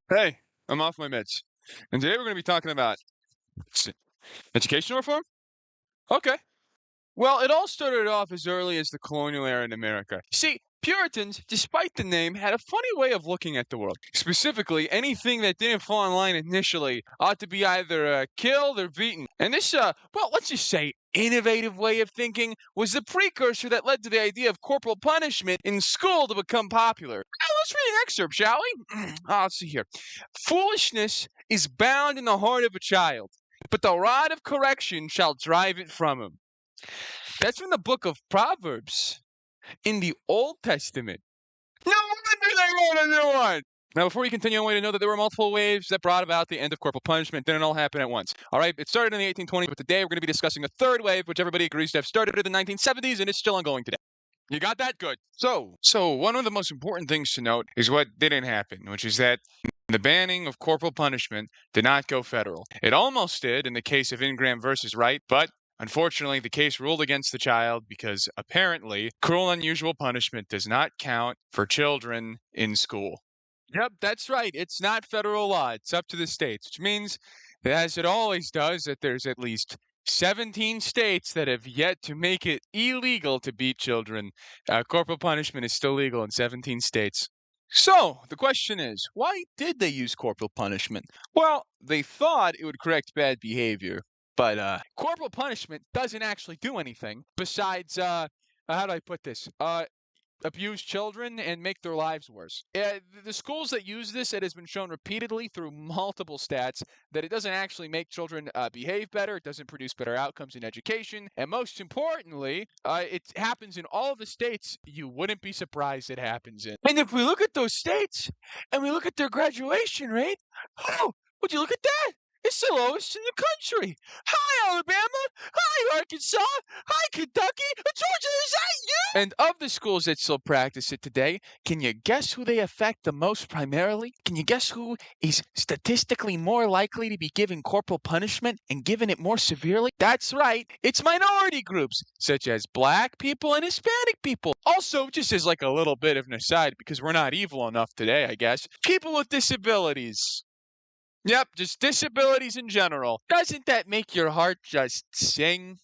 Hey, I'm off my meds. And today we're going to be talking about education reform? Okay. Well, it all started off as early as the colonial era in America. See, Puritans, despite the name, had a funny way of looking at the world. Specifically, anything that didn't fall in line initially ought to be either killed or beaten. And this, well, let's just say, innovative way of thinking was the precursor that led to the idea of corporal punishment in school to become popular. Now, let's read an excerpt, shall we? Let's see here. Foolishness is bound in the heart of a child, but the rod of correction shall drive it from him. That's from the book of Proverbs in the Old Testament. No wonder they wrote a new one! Now, before we continue, I want you to know that there were multiple waves that brought about the end of corporal punishment. Didn't all happen at once. All right, it started in the 1820s, but today we're going to be discussing a third wave, which everybody agrees to have started in the 1970s, and it's still ongoing today. You got that? Good. So one of the most important things to note is what didn't happen, which is that the banning of corporal punishment did not go federal. It almost did in the case of Ingram versus Wright, but unfortunately, the case ruled against the child because apparently cruel and unusual punishment does not count for children in school. Yep, that's right. It's not federal law. It's up to the states, which means that, as it always does, that there's at least 17 states that have yet to make it illegal to beat children. Corporal punishment is still legal in 17 states. So, the question is, why did they use corporal punishment? Well, they thought it would correct bad behavior. But corporal punishment doesn't actually do anything besides, how do I put this? Abuse children and make their lives worse. The schools that use this, it has been shown repeatedly through multiple stats that it doesn't actually make children behave better. It doesn't produce better outcomes in education. And most importantly, it happens in all of the states you wouldn't be surprised it happens in. And if we look at those states and we look at their graduation rate, oh, would you look at that? It's the lowest in the country. Hi, Alabama. Hi, Arkansas. Hi, Kentucky. Georgia, is that you? And of the schools that still practice it today, can you guess who they affect the most primarily? Can you guess who is statistically more likely to be given corporal punishment and given it more severely? That's right. It's minority groups, such as black people and Hispanic people. Also, just as like a little bit of an aside, because we're not evil enough today, I guess, people with disabilities. Yep, just disabilities in general. Doesn't that make your heart just sing?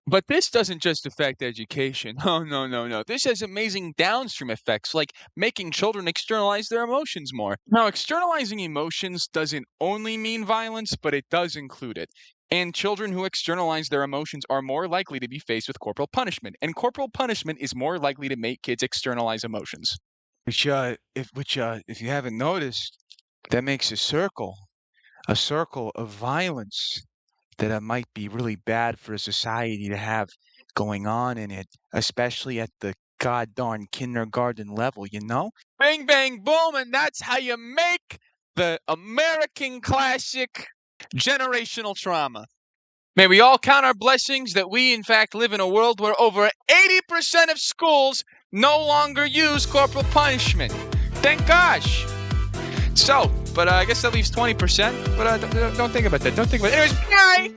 But this doesn't just affect education. Oh, no. This has amazing downstream effects, like making children externalize their emotions more. Now, externalizing emotions doesn't only mean violence, but it does include it. And children who externalize their emotions are more likely to be faced with corporal punishment. And corporal punishment is more likely to make kids externalize emotions. Which, if you haven't noticed, that makes a circle of violence that might be really bad for a society to have going on in it, especially at the goddamn kindergarten level, you know? Bang, bang, boom, and that's how you make the American classic generational trauma. May we all count our blessings that we, in fact, live in a world where over 80% of schools no longer use corporal punishment. Thank gosh. So, but I guess that leaves 20%. But don't think about that. Don't think about it. Anyways, bye!